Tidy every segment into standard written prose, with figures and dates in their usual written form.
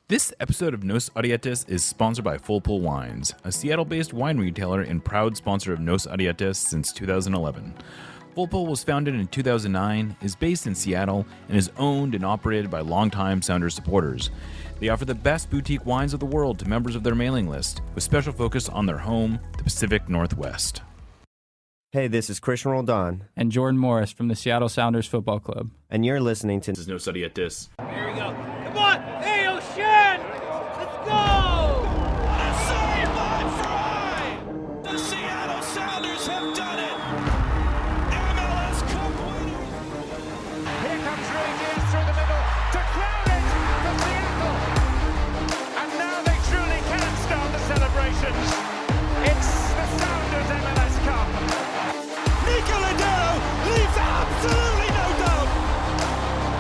This episode of Nos Arietes is sponsored by Full Pull Wines, a Seattle-based wine retailer and proud sponsor of Nos Arietes since 2011. Full Pull was founded in 2009, is based in Seattle, and is owned and operated by longtime Sounders supporters. They offer the best boutique wines of the world to members of their mailing list, with special focus on their home, the Pacific Northwest. Hey, this is Christian Roldan. And Jordan Morris from the Seattle Sounders Football Club. And you're listening to... This is Nos Arietes. Here we go. Come on! Hey, O'Shan! Let's go! Save by Fry! The Seattle Sounders have done it! MLS Cup winners! Here comes Rangers through the middle to crown it for Seattle! And now they truly can start the celebrations. It's the Sounders MLS Cup. Nicolas Lodeiro leaves absolutely no doubt!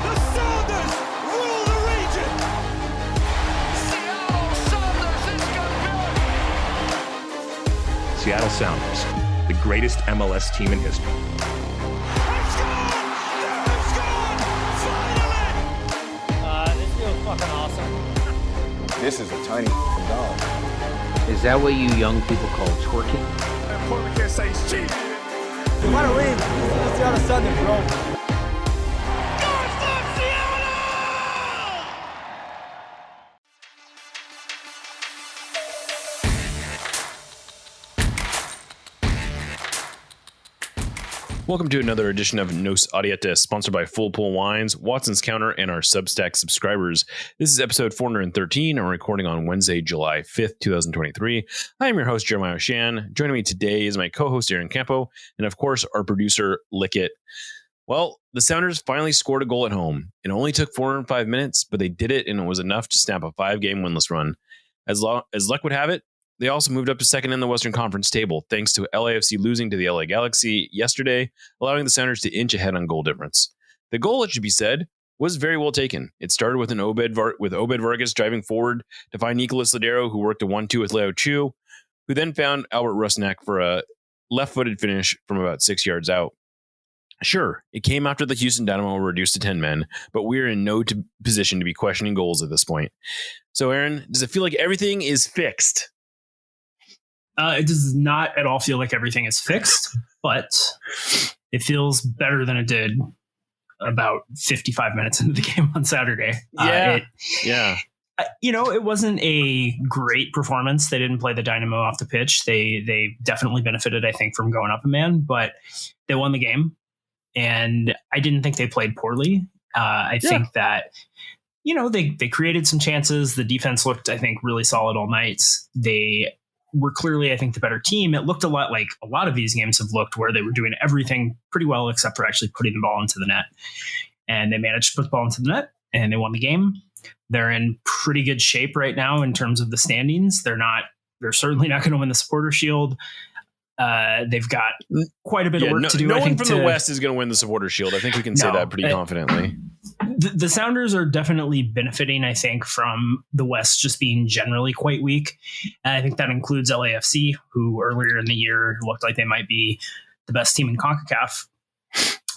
The Sounders rule the region! Seattle Sounders is good. Seattle Sounders, the greatest MLS team in history. They've scored! They've scored! Finally! This feels fucking awesome. This is a tiny dog. Is that what you young people call twerking? And Paul McKay says, cheat! We want to win. Let's see how the Sunday, bro. Welcome to another edition of Nos Arietes, sponsored by Full Pull Wines, Watson's Counter, and our Substack subscribers. This is episode 413, and we're recording on Wednesday, July 5th, 2023. I am your host, Jeremiah Shan. Joining me today is my co-host, Aaron Campo, and of course, our producer, Lickett. Well, the Sounders finally scored a goal at home. It only took 405 minutes, but they did it, and it was enough to snap a 5-game winless run. As luck would have it, they also moved up to second in the Western Conference table, thanks to LAFC losing to the LA Galaxy yesterday, allowing the Sounders to inch ahead on goal difference. The goal, it should be said, was very well taken. It started with Obed Vargas driving forward to find Nicolas Lodeiro, who worked a 1-2 with Léo Chu, who then found Albert Rusnak for a left-footed finish from about 6 yards out. Sure, it came after the Houston Dynamo were reduced to 10 men, but we're in no position to be questioning goals at this point. So, Aaron, does it feel like everything is fixed? It does not at all feel like everything is fixed, but it feels better than it did about 55 minutes into the game on Saturday. It wasn't a great performance. They didn't play the Dynamo off the pitch. They definitely benefited, I think, from going up a man, but they won the game. And I didn't think they played poorly. I think that, they created some chances. The defense looked, I think, really solid all night. They were clearly, I think, the better team. It looked a lot like a lot of these games have looked, where they were doing everything pretty well except for actually putting the ball into the net. And they managed to put the ball into the net, and they won the game. They're in pretty good shape right now in terms of the standings. They're certainly not going to win the Supporter Shield. They've got quite a bit of work to do. No one from the West is going to win the Supporter Shield. I think we can say that pretty confidently. The Sounders are definitely benefiting, I think, from the West just being generally quite weak. And I think that includes LAFC, who earlier in the year looked like they might be the best team in CONCACAF.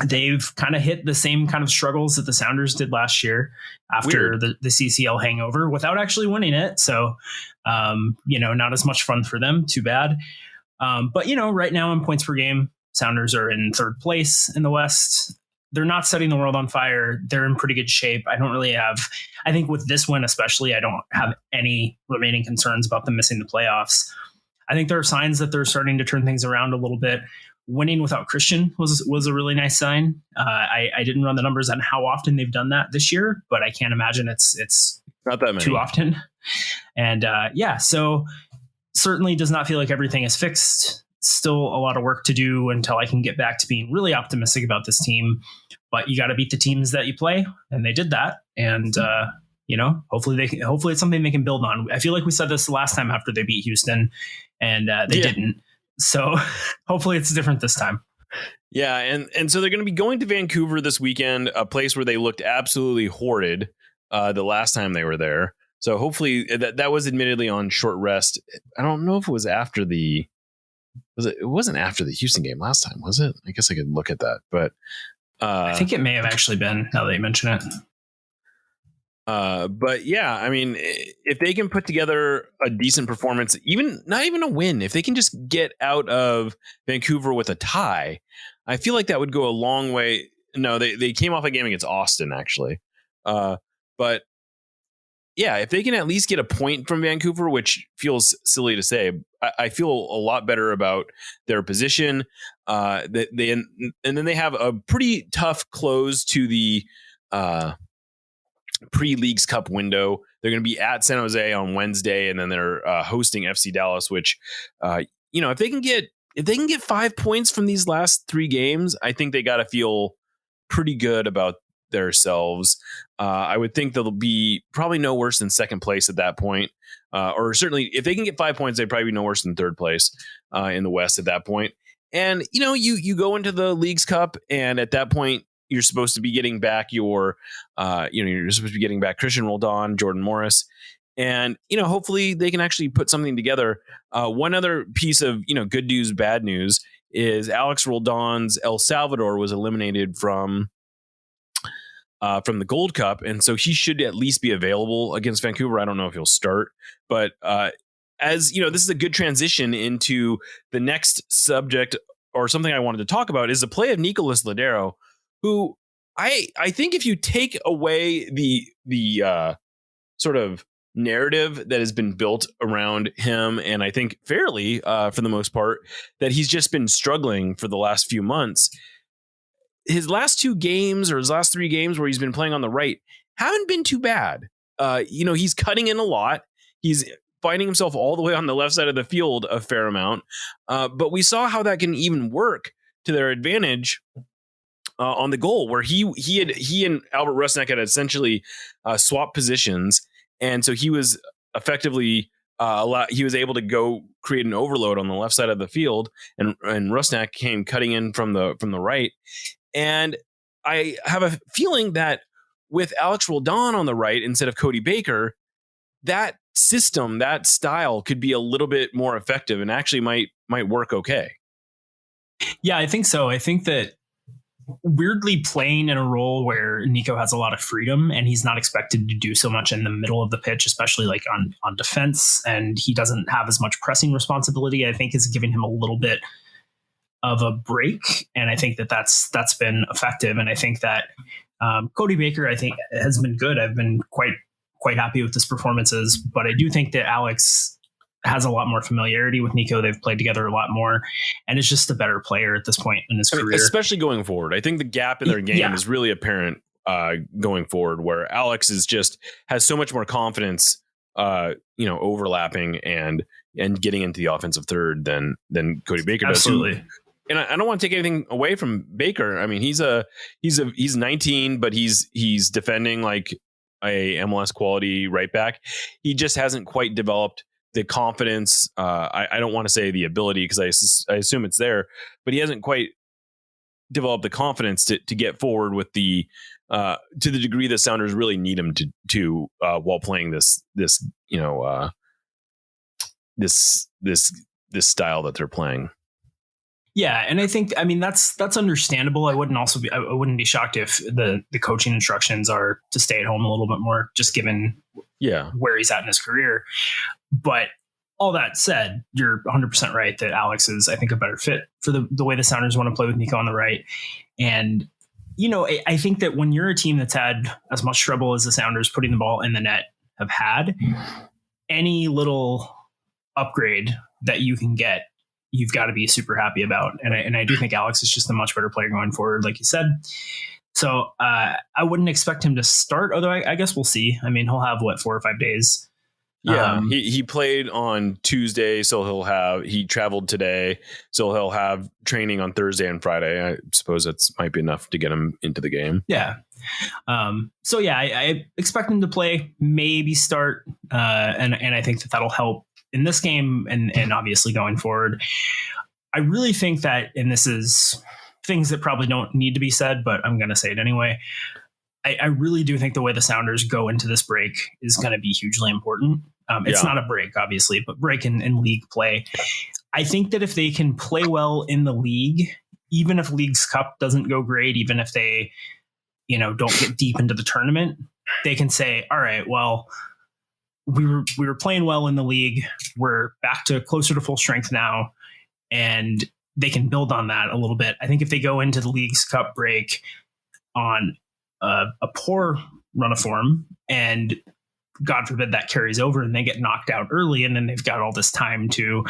They've kind of hit the same kind of struggles that the Sounders did last year after the CCL hangover without actually winning it. So, not as much fun for them. Too bad. But right now in points per game, Sounders are in third place in the West. They're not setting the world on fire. They're in pretty good shape. I think with this win especially, I don't have any remaining concerns about them missing the playoffs. I think there are signs that they're starting to turn things around a little bit. Winning without Christian was a really nice sign. I didn't run the numbers on how often they've done that this year, but I can't imagine it's not that many. Too often. And so certainly does not feel like everything is fixed. Still a lot of work to do until I can get back to being really optimistic about this team. But you got to beat the teams that you play, and they did that. And hopefully it's something they can build on. I feel like we said this last time after they beat Houston, and they didn't. So hopefully it's different this time. Yeah, and so they're going to be going to Vancouver this weekend, a place where they looked absolutely horrid the last time they were there. So hopefully that was admittedly on short rest. I don't know if it was after it wasn't after the Houston game last time, was it? I guess I could look at that, but I think it may have actually been, now that you mention it. But yeah, I mean, if they can put together a decent performance, not even a win, if they can just get out of Vancouver with a tie, I feel like that would go a long way. No, they came off a game against Austin, actually. But yeah, if they can at least get a point from Vancouver, which feels silly to say, I feel a lot better about their position. And then they have a pretty tough close to the pre-Leagues Cup window. They're going to be at San Jose on Wednesday, and then they're hosting FC Dallas, which if they can get 5 points from these last 3 games, I think they got to feel pretty good about themselves. I would think they'll be probably no worse than second place at that point, or certainly if they can get 5 points, they'd probably be no worse than third place in the West at that point. And you go into the Leagues Cup, and at that point you're supposed to be getting back you're supposed to be getting back Christian Roldan, Jordan Morris, and hopefully they can actually put something together. One other piece of good news, bad news is Alex Roldan's El Salvador was eliminated from the Gold Cup, and so he should at least be available against Vancouver. I don't know if he'll start, but as this is a good transition into the next subject, or something I wanted to talk about, is the play of Nicolas Lodeiro, who I think if you take away the sort of narrative that has been built around him, and I think fairly for the most part, that he's just been struggling for the last few months. His last 2 games, or his last 3 games where he's been playing on the right, haven't been too bad. He's cutting in a lot. He's finding himself all the way on the left side of the field a fair amount. But we saw how that can even work to their advantage on the goal, where he and Albert Rusnak had essentially swapped positions. And so he was effectively he was able to go create an overload on the left side of the field, and Rusnak came cutting in from the right. And I have a feeling that with Alex Roldan on the right instead of Cody Baker, that system, that style could be a little bit more effective and actually might work okay. Yeah, I think so. I think that weirdly playing in a role where Nico has a lot of freedom and he's not expected to do so much in the middle of the pitch, especially like on defense, and he doesn't have as much pressing responsibility, I think is giving him a little bit of a break. And I think that that's been effective. And I think that Cody Baker, I think, has been good. I've been quite happy with his performances, but I do think that Alex has a lot more familiarity with Nico. They've played together a lot more, and is just a better player at this point in his career. Especially going forward. I think the gap in their game is really apparent going forward, where Alex has so much more confidence, overlapping and getting into the offensive third than Cody Baker does. Absolutely. And I don't want to take anything away from Baker. I mean, he's 19, but he's defending like a MLS quality right back. He just hasn't quite developed the confidence. I don't want to say the ability, because I assume it's there, but he hasn't quite developed the confidence to get forward with to the degree that Sounders really need him to while playing this style that they're playing. Yeah, and I think, that's understandable. I wouldn't be shocked if the coaching instructions are to stay at home a little bit more, just given where he's at in his career. But all that said, you're 100% right that Alex is, I think, a better fit for the way the Sounders want to play with Nico on the right. And, I think that when you're a team that's had as much trouble as the Sounders putting the ball in the net have had, any little upgrade that you can get, you've got to be super happy about. And I do think Alex is just a much better player going forward, like you said. So I wouldn't expect him to start, although I guess we'll see. I mean, he'll have 4 or 5 days. Yeah, he played on Tuesday, so he traveled today, so he'll have training on Thursday and Friday. I suppose that might be enough to get him into the game. Yeah. So yeah, I expect him to play, maybe start, and I think that'll help in this game and obviously going forward. I really think that, and this is things that probably don't need to be said, but I'm going to say it anyway. I really do think the way the Sounders go into this break is going to be hugely important. It's not a break, obviously, but break in league play. I think that if they can play well in the league, even if Leagues Cup doesn't go great, even if they, don't get deep into the tournament, they can say, all right, well, we were playing well in the league. We're back to closer to full strength now. And they can build on that a little bit. I think if they go into the League's Cup break on a poor run of form, and God forbid that carries over and they get knocked out early, and then they've got all this time to,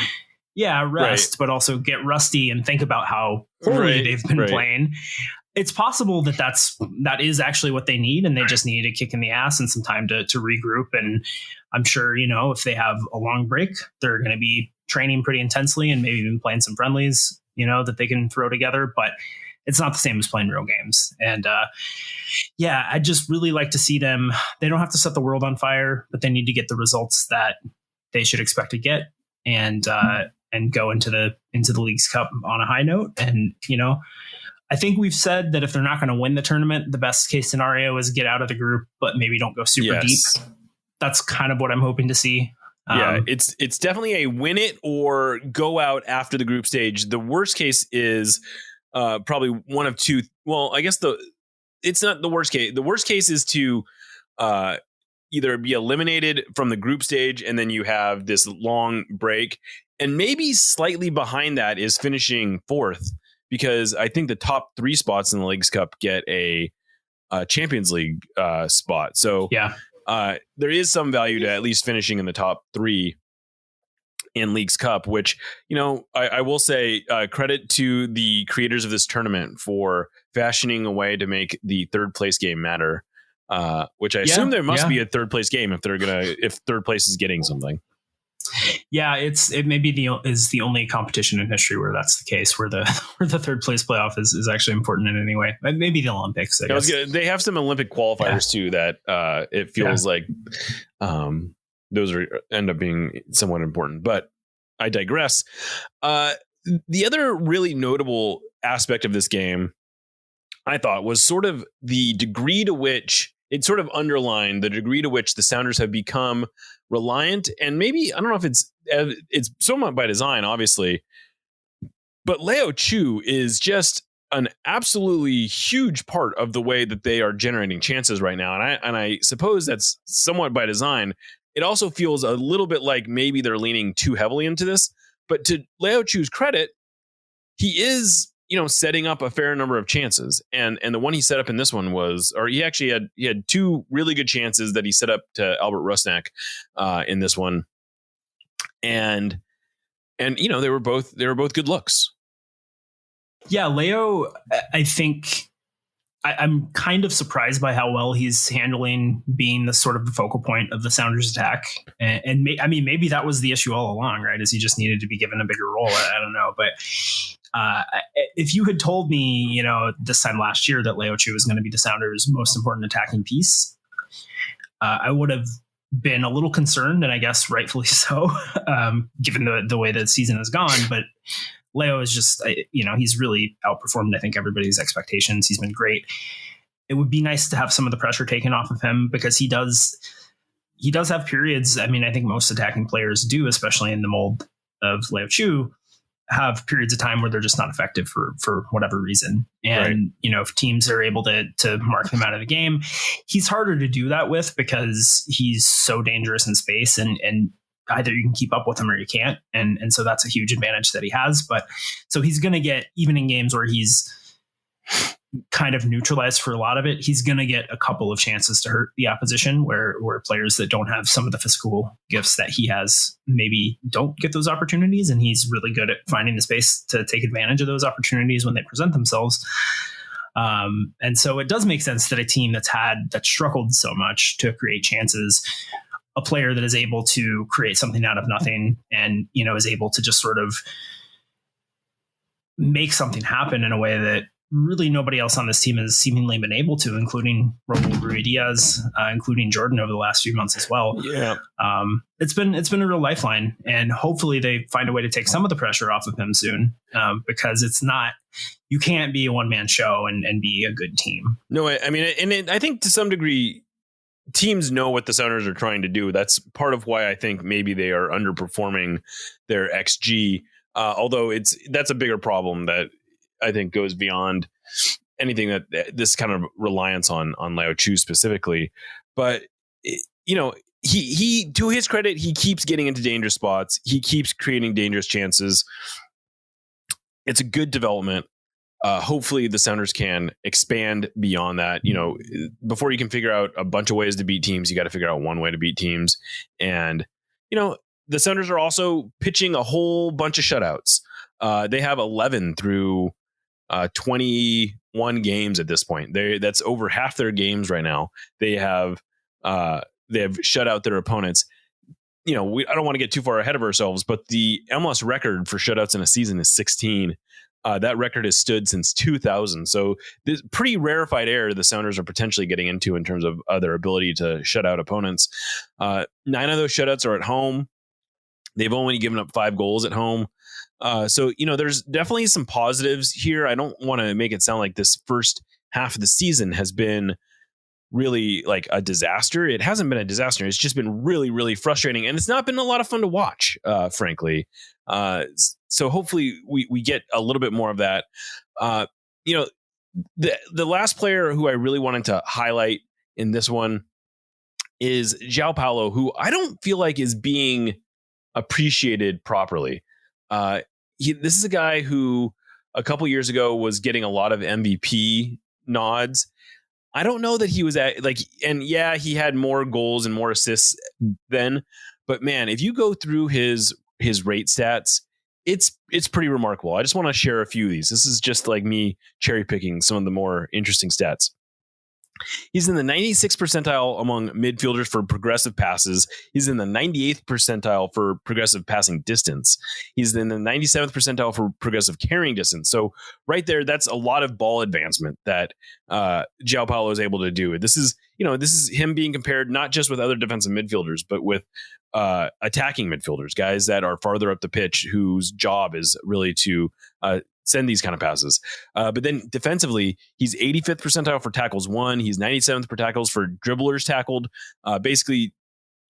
rest, but also get rusty and think about how poorly they've been playing. It's possible that is actually what they need, and they just need a kick in the ass and some time to regroup. And I'm sure, if they have a long break, they're going to be training pretty intensely and maybe even playing some friendlies, that they can throw together, but it's not the same as playing real games. And I just really like to see them. They don't have to set the world on fire, but they need to get the results that they should expect to get, and go into the League's Cup on a high note. And, I think we've said that if they're not going to win the tournament, the best case scenario is get out of the group, but maybe don't go super deep. That's kind of what I'm hoping to see. It's definitely a win it or go out after the group stage. The worst case is probably one of two. Well, I guess it's not the worst case. The worst case is to either be eliminated from the group stage, and then you have this long break, and maybe slightly behind that is finishing fourth, because I think the top 3 spots in the League's Cup get a Champions League spot. So there is some value to at least finishing in the top 3 in League's Cup, which, I will say credit to the creators of this tournament for fashioning a way to make the third place game matter, which I assume there must be a third place game if third place is getting something. Yeah, it may be the only competition in history where that's the case, where the third place playoff is actually important in any way. Maybe the Olympics. I guess. They have some Olympic qualifiers too that it feels like those end up being somewhat important. But I digress. The other really notable aspect of this game, I thought, was sort of the degree to which it sort of underlined the degree to which the Sounders have become reliant, and maybe, I don't know if it's somewhat by design, obviously, but Léo Chu is just an absolutely huge part of the way that they are generating chances right now. And I suppose that's somewhat by design. It also feels a little bit like maybe they're leaning too heavily into this, but to Léo Chu's credit, he is, setting up a fair number of chances. And the one he set up in this one he had 2 really good chances that he set up to Albert Rusnak in this one. And they were both good looks. Yeah, Léo, I think I'm kind of surprised by how well he's handling being the sort of the focal point of the Sounders attack. And maybe that was the issue all along, right? Is he just needed to be given a bigger role? I don't know. But if you had told me, this time last year that Léo Chu was going to be the Sounders' most important attacking piece, I would have been a little concerned, and I guess rightfully so, given the way the season has gone. But Léo is just, he's really outperformed, I think, everybody's expectations. He's been great. It would be nice to have some of the pressure taken off of him, because he does have periods. I think most attacking players do, especially in the mold of Léo Chu, have periods of time where they're just not effective for whatever reason. And, if teams are able to mark them out of the game, he's harder to do that with, because he's so dangerous in space, and either you can keep up with him or you can't. And so that's a huge advantage that he has. But so he's going to get, even in games where he's kind of neutralized for a lot of it, he's going to get a couple of chances to hurt the opposition where players that don't have some of the physical gifts that he has maybe don't get those opportunities. And he's really good at finding the space to take advantage of those opportunities when they present themselves. And so it does make sense that a team that's struggled so much to create chances, a player that is able to create something out of nothing and, is able to just sort of make something happen in a way that really nobody else on this team has seemingly been able to, including Raul Ruidiaz, including Jordan over the last few months as well. Yeah. It's been a real lifeline, and hopefully they find a way to take some of the pressure off of him soon, because you can't be a one-man show and be a good team. No, I think to some degree, teams know what the Sounders are trying to do. That's part of why I think maybe they are underperforming their XG. Although that's a bigger problem that I think goes beyond anything that this kind of reliance on Léo Chu specifically, but he to his credit, he keeps getting into dangerous spots. He keeps creating dangerous chances. It's a good development. Hopefully the Sounders can expand beyond that. Before you can figure out a bunch of ways to beat teams, you got to figure out one way to beat teams. And, the Sounders are also pitching a whole bunch of shutouts. They have 11 through 21 games at this point. That's over half their games right now. They have shut out their opponents. I don't want to get too far ahead of ourselves, but the MLS record for shutouts in a season is 16. That record has stood since 2000. So this pretty rarefied air the Sounders are potentially getting into in terms of their ability to shut out opponents. 9 of those shutouts are at home. They've only given up 5 goals at home. So there's definitely some positives here. I don't want to make it sound like this first half of the season has been really like a disaster. It hasn't been a disaster. It's just been really, really frustrating. And it's not been a lot of fun to watch, frankly. So hopefully we get a little bit more of that. The last player who I really wanted to highlight in this one is João Paulo, who I don't feel like is being appreciated properly. This is a guy who a couple years ago was getting a lot of MVP nods. I don't know that he was he had more goals and more assists then, but man, if you go through his rate stats, it's pretty remarkable. I just want to share a few of these. This is just like me cherry picking some of the more interesting stats. He's in the 96th percentile among midfielders for progressive passes. He's in the 98th percentile for progressive passing distance. He's in the 97th percentile for progressive carrying distance. So right there, that's a lot of ball advancement that João Paulo is able to do. This is him being compared not just with other defensive midfielders, but with attacking midfielders, guys that are farther up the pitch, whose job is really to send these kind of passes. But then defensively, he's 85th percentile for tackles won. He's 97th per tackles for dribblers tackled. Basically,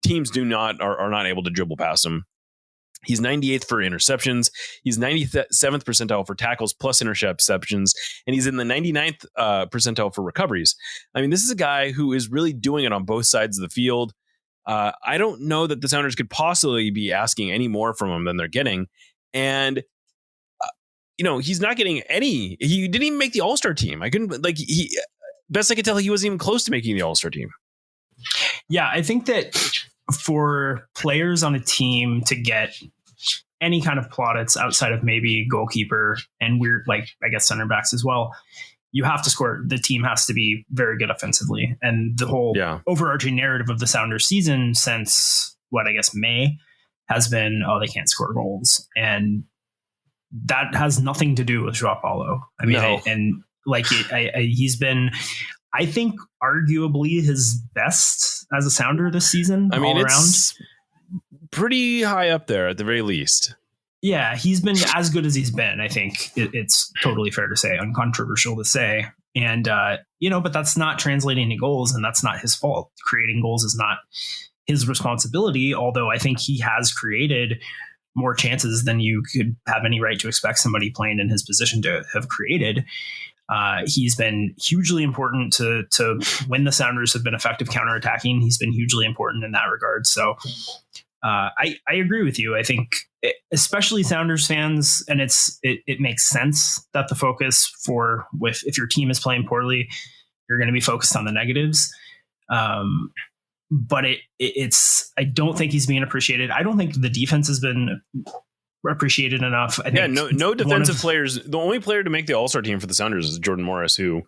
teams are not able to dribble past him. He's 98th for interceptions. He's 97th percentile for tackles plus interceptions. And he's in the 99th percentile for recoveries. I mean, this is a guy who is really doing it on both sides of the field. I don't know that the Sounders could possibly be asking any more from him than they're getting. And he's not getting any. He didn't even make the All-Star team. Best I could tell, he wasn't even close to making the All-Star team. Yeah, I think that for players on a team to get any kind of plaudits outside of maybe goalkeeper and I guess center backs as well, you have to score. The team has to be very good offensively. And the whole overarching narrative of the Sounders season since May has been, they can't score goals. And that has nothing to do with João Paulo. I mean, he's been, I think, arguably his best as a Sounder this season. I mean, it's pretty high up there at the very least. Yeah, he's been as good as he's been. I think it's totally fair to say, uncontroversial to say. And, but that's not translating to goals, and that's not his fault. Creating goals is not his responsibility, although I think he has created more chances than you could have any right to expect somebody playing in his position to have created. He's been hugely important to when the Sounders have been effective counterattacking. He's been hugely important in that regard. So I agree with you. I think especially Sounders fans, and it makes sense that the focus if your team is playing poorly, you're going to be focused on the negatives. But I don't think he's being appreciated. I don't think the defense has been appreciated enough. I think no defensive players. The only player to make the All-Star team for the Sounders is Jordan Morris, who,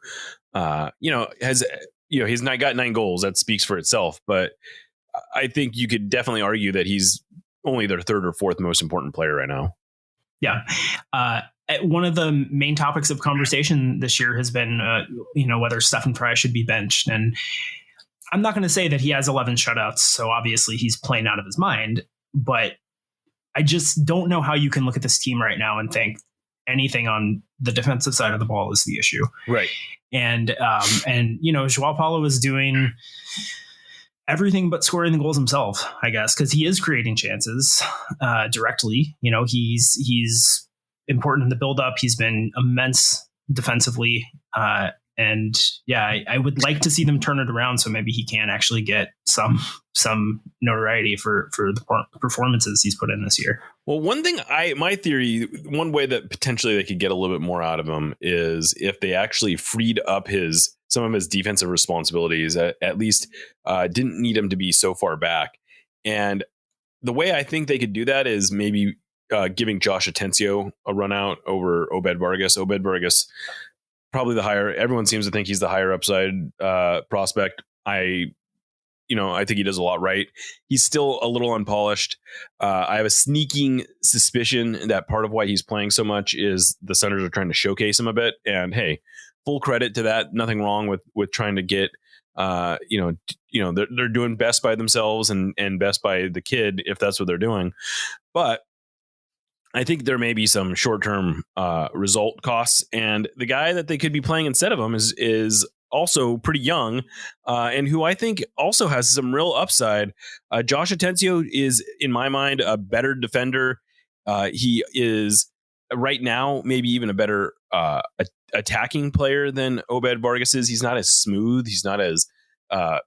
he's not got 9 goals. That speaks for itself. But I think you could definitely argue that he's only their 3rd or 4th most important player right now. Yeah. One of the main topics of conversation this year has been, whether Stephen Fry should be benched. And I'm not going to say that he has 11 shutouts, so obviously he's playing out of his mind, but I just don't know how you can look at this team right now and think anything on the defensive side of the ball is the issue. Right. And João Paulo is doing everything but scoring the goals himself, I guess, because he is creating chances directly. He's important in the buildup. He's been immense defensively And yeah, I would like to see them turn it around so maybe he can actually get some notoriety for the performances he's put in this year. Well, one way that potentially they could get a little bit more out of him is if they actually freed up some of his defensive responsibilities, at least didn't need him to be so far back. And the way I think they could do that is maybe giving Josh Atencio a run out over Obed Vargas. Obed Vargas, probably everyone seems to think he's the higher upside prospect. I think he does a lot right. He's still a little unpolished. I have a sneaking suspicion that part of why he's playing so much is the Sounders are trying to showcase him a bit. And hey, full credit to that. Nothing wrong with trying to get, they're doing best by themselves and best by the kid if that's what they're doing. But I think there may be some short-term result costs, and the guy that they could be playing instead of him is also pretty young, and who I think also has some real upside. Josh Atencio is, in my mind, a better defender. He is right now maybe even a better attacking player than Obed Vargas is. He's not as smooth. He's not as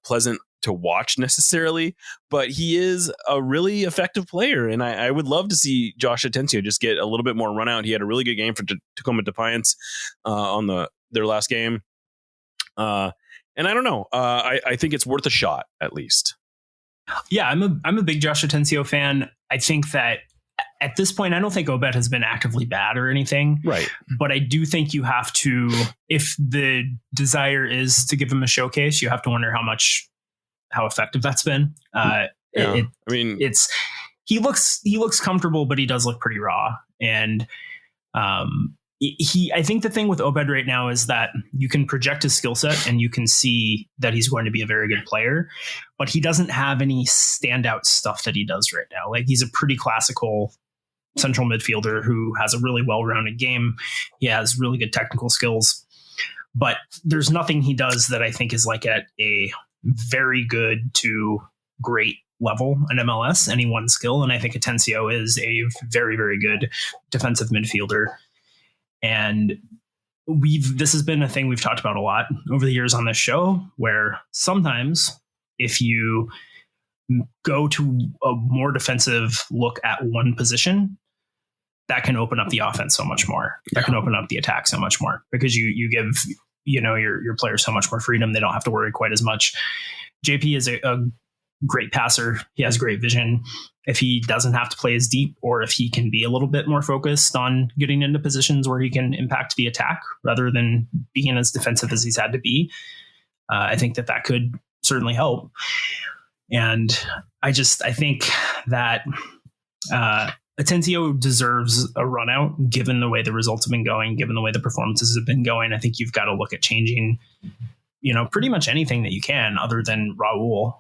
pleasant to watch necessarily, but he is a really effective player. And I would love to see Josh Atencio just get a little bit more run out. He had a really good game for Tacoma Defiance on their last game. And I don't know. I think it's worth a shot at least. Yeah, I'm a big Josh Atencio fan. I think that at this point, I don't think Obed has been actively bad or anything. Right. But I do think you have to, if the desire is to give him a showcase, you have to wonder how effective that's been. He looks comfortable, but he does look pretty raw. And I think the thing with Obed right now is that you can project his skill set and you can see that he's going to be a very good player, but he doesn't have any standout stuff that he does right now. Like, he's a pretty classical central midfielder who has a really well-rounded game. He has really good technical skills, but there's nothing he does that I think is like at a very good to great level in MLS, any one skill. And I think Atencio is a very, very good defensive midfielder. And this has been a thing we've talked about a lot over the years on this show, where sometimes if you go to a more defensive look at one position, that can open up the offense so much more. That can open up the attack so much more, because you give your players so much more freedom. They don't have to worry quite as much. JP is a great passer. He has great vision. If he doesn't have to play as deep, or if he can be a little bit more focused on getting into positions where he can impact the attack rather than being as defensive as he's had to be, I think that could certainly help. And I think that Atencio deserves a run out, given the way the results have been going, given the way the performances have been going. I think you've got to look at changing, pretty much anything that you can other than Raul,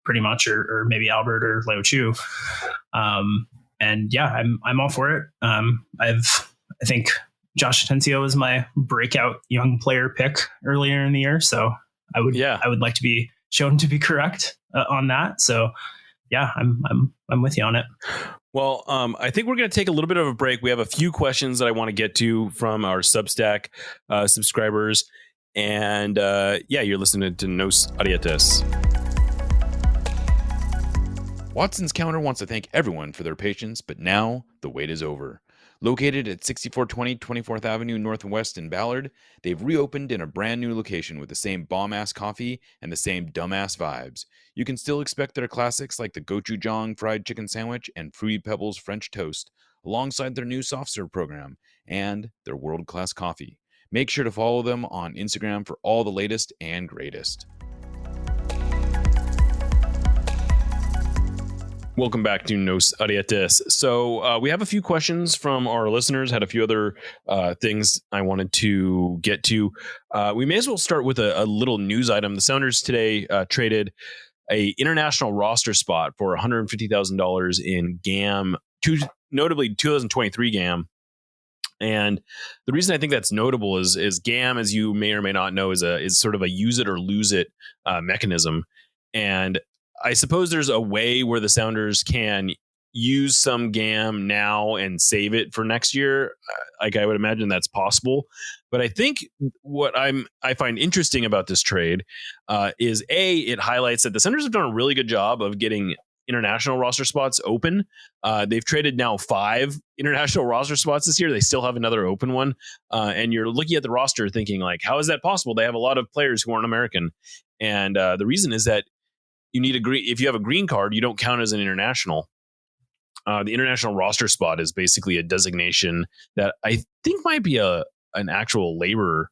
pretty much, or maybe Albert or Léo Chu. And yeah, I'm all for it. I think Josh Atencio is my breakout young player pick earlier in the year. So I would like to be shown to be correct on that. So yeah, I'm with you on it. Well, I think we're going to take a little bit of a break. We have a few questions that I want to get to from our Substack subscribers. And you're listening to Nos Arietes. Watson's Counter wants to thank everyone for their patience, but now the wait is over. Located at 6420 24th Avenue Northwest in Ballard, they've reopened in a brand new location with the same bomb-ass coffee and the same dumbass vibes. You can still expect their classics like the gochujang fried chicken sandwich and Fruity Pebbles French toast, alongside their new soft serve program and their world-class coffee. Make sure to follow them on Instagram for all the latest and greatest. Welcome back to Nos Arietes. So we have a few questions from our listeners, had a few other things I wanted to get to. We may as well start with a little news item. The Sounders today traded a international roster spot for $150,000 in GAM, notably 2023 GAM. And the reason I think that's notable is GAM, as you may or may not know, is sort of a use it or lose it mechanism. And I suppose there's a way where the Sounders can use some GAM now and save it for next year, like I would imagine that's possible. But I think what I find interesting about this trade is it highlights that the Senators have done a really good job of getting international roster spots open. They've traded now 5 international roster spots this year. They still have another open one. And you're looking at the roster thinking like, how is that possible? They have a lot of players who aren't American. And the reason is that you need if you have a green card, you don't count as an international. The international roster spot is basically a designation that I think might be an actual labor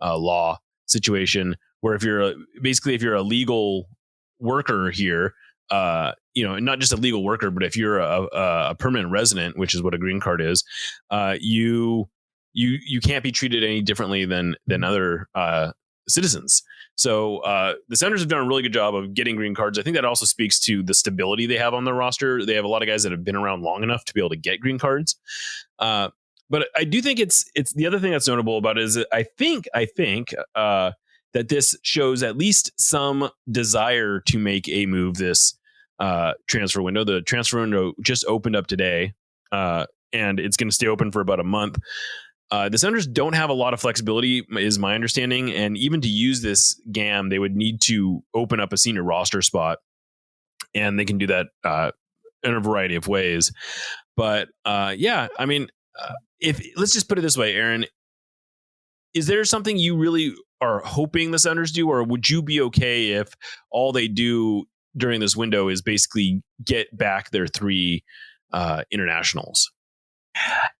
law situation where if you're a legal worker here, not just a legal worker, but if you're a permanent resident, which is what a green card is, you can't be treated any differently than other citizens. So the Senators have done a really good job of getting green cards. I think that also speaks to the stability they have on their roster. They have a lot of guys that have been around long enough to be able to get green cards. But I do think it's the other thing that's notable about it is that I think that this shows at least some desire to make a move this transfer window. The transfer window just opened up today, and it's going to stay open for about a month. The Senators don't have a lot of flexibility, is my understanding, and even to use this GAM, they would need to open up a senior roster spot, and they can do that in a variety of ways. But if let's just put it this way, Aaron, is there something you really are hoping the Senators do, or would you be okay if all they do during this window is basically get back their 3 internationals?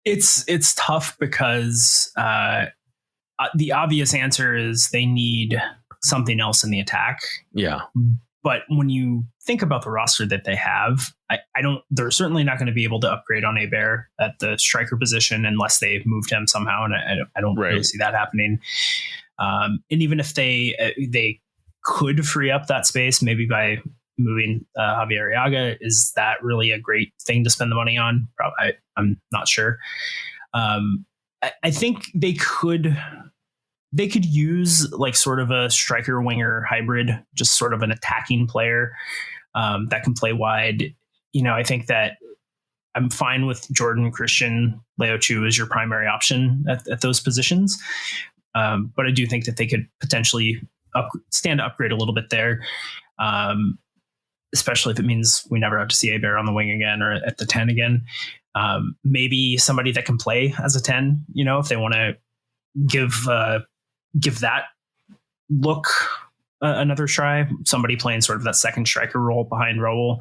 It's tough because the obvious answer is they need something else in the attack. Yeah. But when you think about the roster that they have, they're certainly not going to be able to upgrade on Hebert at the striker position unless they've moved him somehow. And I don't really see that happening. And even if they could free up that space, maybe by moving Javier Arriaga, is that really a great thing to spend the money on? Probably, I'm not sure. I think they could use like sort of a striker winger hybrid, just sort of an attacking player that can play wide. I think that I'm fine with Jordan, Christian, Léo Chu as your primary option at those positions. But I do think that they could potentially stand to upgrade a little bit there. Especially if it means we never have to see Hebert on the wing again or at the 10 again. Maybe somebody that can play as a 10, if they want to give that look another try, somebody playing sort of that second striker role behind Raul.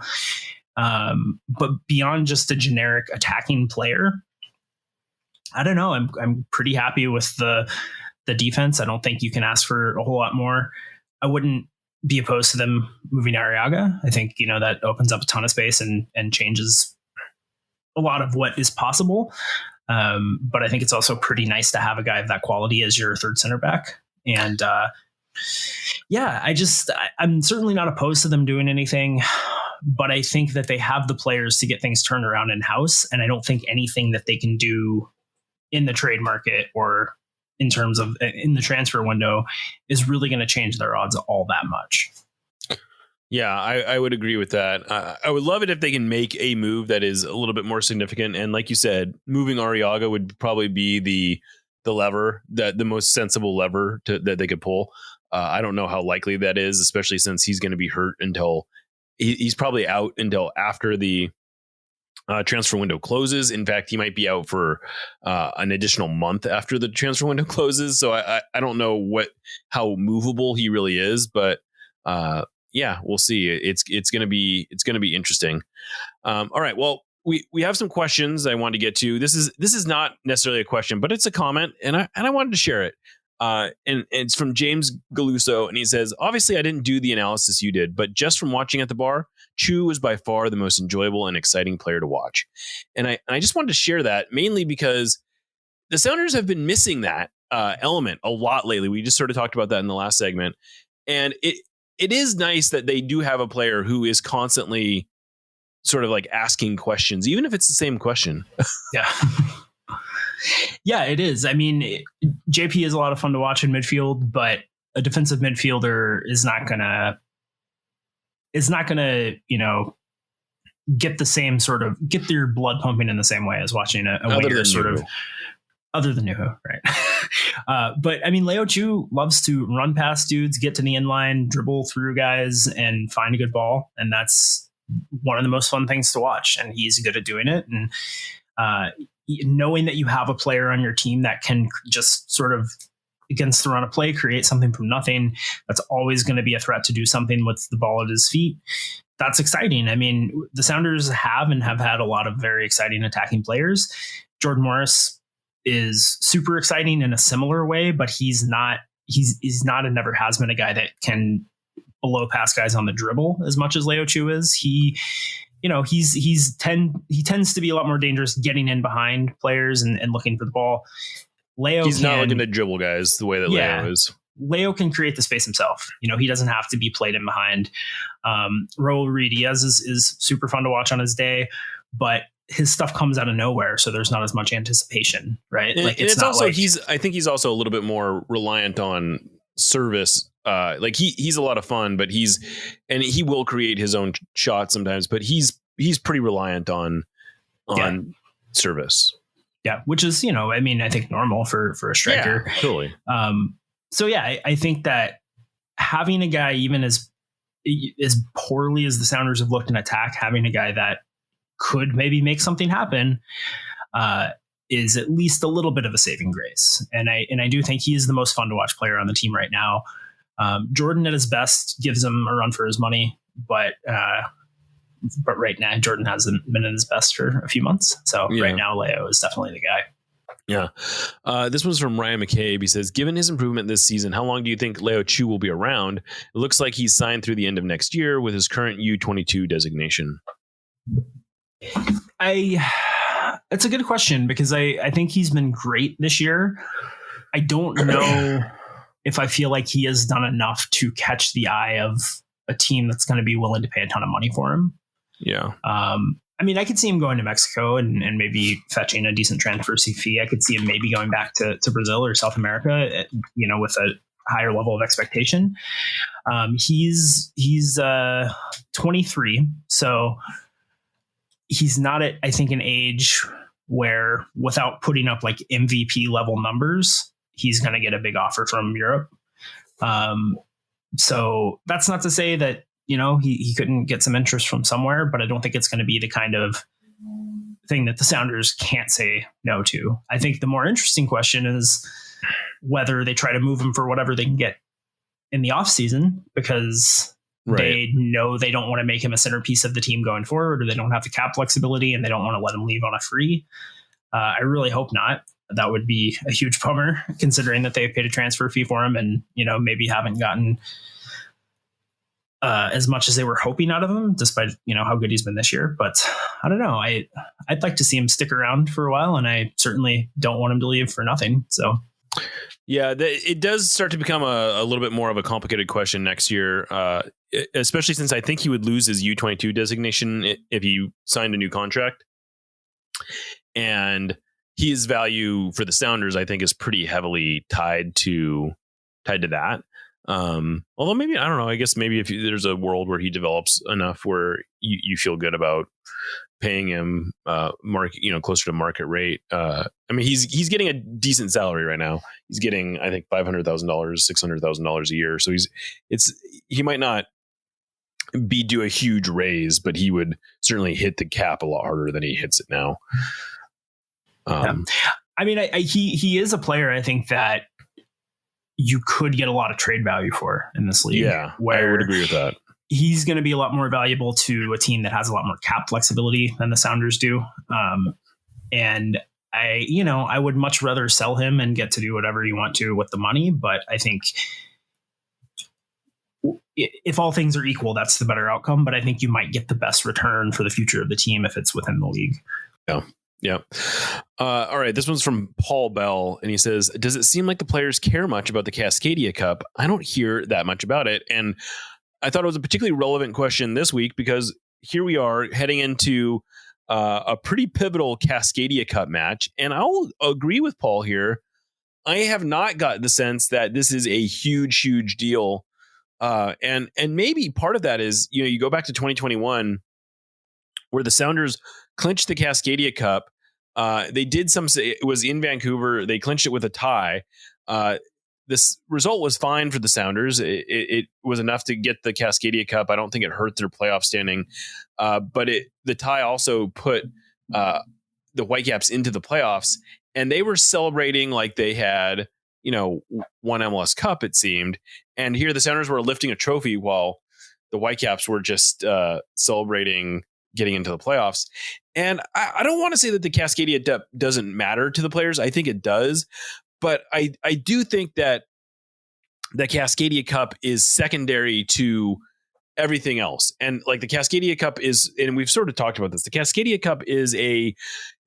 But beyond just a generic attacking player, I don't know. I'm pretty happy with the defense. I don't think you can ask for a whole lot more. I wouldn't be opposed to them moving Arriaga. I think, that opens up a ton of space and changes a lot of what is possible. But I think it's also pretty nice to have a guy of that quality as your third center back. And I'm certainly not opposed to them doing anything, but I think that they have the players to get things turned around in house. And I don't think anything that they can do in the trade market or in terms of in the transfer window is really going to change their odds all that much. Yeah, I would agree with that. I would love it if they can make a move that is a little bit more significant. And like you said, moving Arriaga would probably be the lever, the most sensible lever that they could pull. I don't know how likely that is, especially since he's going to be hurt until he's probably out until after the transfer window closes. In fact, he might be out for an additional month after the transfer window closes. So I don't know how movable he really is, but yeah, we'll see. It's going to be interesting. All right. Well, we have some questions I wanted to get to. This is not necessarily a question, but it's a comment, and I wanted to share it. And it's from James Galuso, and he says, obviously I didn't do the analysis you did, but just from watching at the bar, Chu was by far the most enjoyable and exciting player to watch. And I just wanted to share that mainly because the Sounders have been missing that element a lot lately. We just sort of talked about that in the last segment. And it is nice that they do have a player who is constantly sort of like asking questions, even if it's the same question. Yeah. Yeah, it is. I mean, JP is a lot of fun to watch in midfield, but a defensive midfielder is not gonna, get your blood pumping in the same way as watching a winger sort of. Other than Nuhu, right? But I mean, Léo Chu loves to run past dudes, get to the inline, dribble through guys, and find a good ball, and that's one of the most fun things to watch. And he's good at doing it. And knowing that you have a player on your team that can just sort of against the run of play create something from nothing, that's always going to be a threat to do something with the ball at his feet. That's exciting. I mean, the Sounders have had a lot of very exciting attacking players. Jordan Morris is super exciting in a similar way, but he's not and never has been a guy that can blow past guys on the dribble as much as Léo Chu is. He tends to be a lot more dangerous getting in behind players and looking for the ball. He's not looking to dribble guys the way that Léo is. Léo can create the space himself. He doesn't have to be played in behind. Raul Ruiz is super fun to watch on his day, but his stuff comes out of nowhere, so there's not as much anticipation, right? And it's also I think he's also a little bit more reliant on service. He's a lot of fun, but he will create his own shots sometimes, but he's pretty reliant on service. Yeah, which is I think normal for a striker. Yeah, totally. I think that having a guy, even as poorly as the Sounders have looked in attack, having a guy that could maybe make something happen is at least a little bit of a saving grace. And I do think he's the most fun to watch player on the team right now. Jordan at his best gives him a run for his money, but right now Jordan hasn't been at his best for a few months. So right now Léo is definitely the guy. Yeah. This one's from Ryan McCabe. He says, given his improvement this season, how long do you think Léo Chu will be around? It looks like he's signed through the end of next year with his current U22 designation. It's a good question because I think he's been great this year. I don't know if I feel like he has done enough to catch the eye of a team that's going to be willing to pay a ton of money for him. Yeah. I could see him going to Mexico and maybe fetching a decent transfer fee. I could see him maybe going back to Brazil or South America, with a higher level of expectation. He's 23, so he's not at, I think, an age where without putting up like MVP level numbers, he's going to get a big offer from Europe. So that's not to say that, he couldn't get some interest from somewhere, but I don't think it's going to be the kind of thing that the Sounders can't say no to. I think the more interesting question is whether they try to move him for whatever they can get in the off season, because they know they don't want to make him a centerpiece of the team going forward, or they don't have the cap flexibility and they don't want to let him leave on a free. I really hope not. That would be a huge bummer, considering that they paid a transfer fee for him and, maybe haven't gotten as much as they were hoping out of him, despite, how good he's been this year. But I don't know. I'd like to see him stick around for a while, and I certainly don't want him to leave for nothing. So yeah, it does start to become a little bit more of a complicated question next year, especially since I think he would lose his U22 designation if he signed a new contract. And his value for the Sounders, I think, is pretty heavily tied to that. Although maybe, I don't know, I guess maybe if there's a world where he develops enough where you feel good about paying him closer to market rate. He's getting a decent salary right now. He's getting, I think, $500,000, $600,000 a year. So he might not do a huge raise, but he would certainly hit the cap a lot harder than he hits it now. He is a player, I think, that you could get a lot of trade value for in this league. Yeah, I would agree with that. He's going to be a lot more valuable to a team that has a lot more cap flexibility than the Sounders do. And I would much rather sell him and get to do whatever you want to with the money. But I think if all things are equal, that's the better outcome. But I think you might get the best return for the future of the team if it's within the league. Yeah. Yeah. All right. This one's from Paul Bell, and he says, does it seem like the players care much about the Cascadia Cup? I don't hear that much about it. And I thought it was a particularly relevant question this week because here we are heading into a pretty pivotal Cascadia Cup match. And I'll agree with Paul here. I have not got the sense that this is a huge, huge deal. And maybe part of that is, you go back to 2021 where the Sounders clinched the Cascadia Cup. They did it was in Vancouver. They clinched it with a tie. This result was fine for the Sounders. It was enough to get the Cascadia Cup. I don't think it hurt their playoff standing. But the tie also put the Whitecaps into the playoffs, and they were celebrating like they had, one MLS Cup, it seemed. And here the Sounders were lifting a trophy while the Whitecaps were just celebrating getting into the playoffs. And I don't want to say that the Cascadia doesn't matter to the players. I think it does. But I do think that the Cascadia Cup is secondary to everything else. And like the Cascadia Cup is, and we've sort of talked about this, the Cascadia Cup is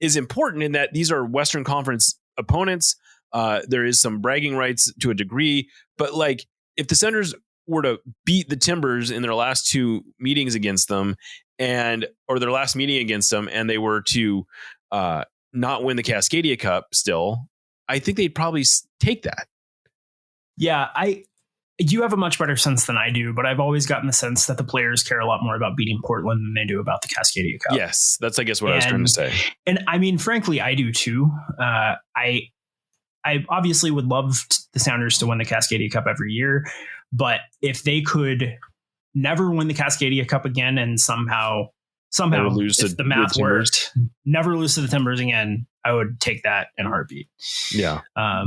important in that these are Western Conference opponents. There is some bragging rights to a degree, but like if the Sounders were to beat the Timbers in their last two meetings against them or their last meeting against them, and they were to not win the Cascadia Cup still, I think they'd probably take that. Yeah, you have a much better sense than I do, but I've always gotten the sense that the players care a lot more about beating Portland than they do about the Cascadia Cup. Yes, that's, I guess, what I was trying to say. And I mean, frankly, I do too. I obviously would love the Sounders to win the Cascadia Cup every year, but if they could never win the Cascadia Cup again and somehow if the math worked, never lose to the Timbers again, I would take that in a heartbeat. Yeah. I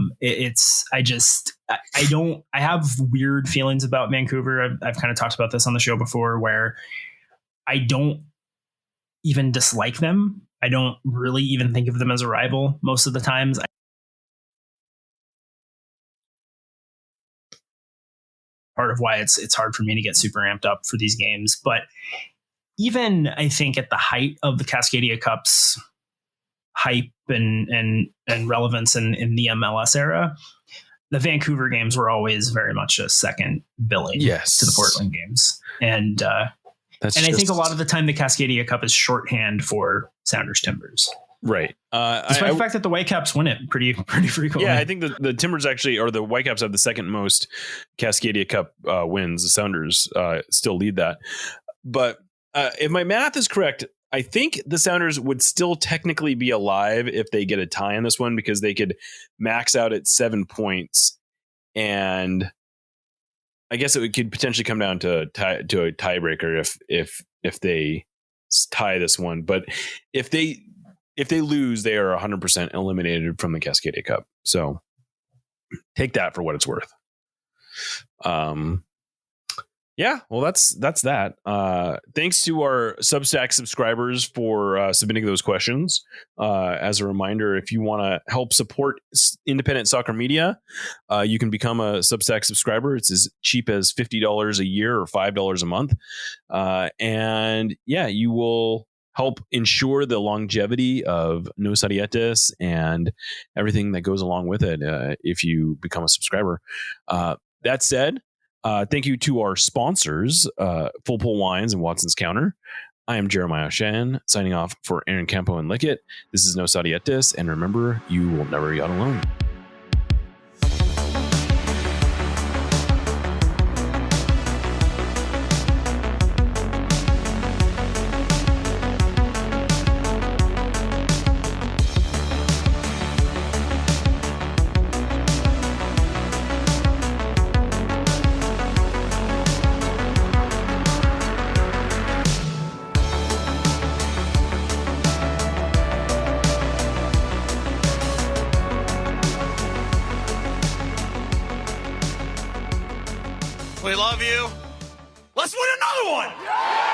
have weird feelings about Vancouver. I've kind of talked about this on the show before, where I don't even dislike them. I don't really even think of them as a rival most of the times. Part of why it's hard for me to get super amped up for these games. But even I think at the height of the Cascadia Cup's hype and relevance in the MLS era, the Vancouver games were always very much a second billing to the Portland games. And I think a lot of the time the Cascadia Cup is shorthand for Sounders Timbers. Right. Despite the fact that the Whitecaps win it pretty frequently. Yeah, I think the Timbers actually, or the Whitecaps, have the second most Cascadia Cup wins. The Sounders still lead that. But if my math is correct, I think the Sounders would still technically be alive if they get a tie in this one, because they could max out at 7 points. And I guess it could potentially come down to a tiebreaker if they tie this one. But if they lose, they are 100% eliminated from the Cascadia Cup. So take that for what it's worth. Yeah, well, that's that. Thanks to our Substack subscribers for submitting those questions. As a reminder, if you want to help support independent soccer media, you can become a Substack subscriber. It's as cheap as $50 a year or $5 a month. And yeah, you will help ensure the longevity of Nos Arietes and everything that goes along with it if you become a subscriber. That said, thank you to our sponsors, Full Pull Wines and Watson's Counter. I am Jeremiah Shan, signing off for Aaron Campo and Lickett. This is Nos Arietes, and remember, you will never be out alone. We love you. Let's win another one!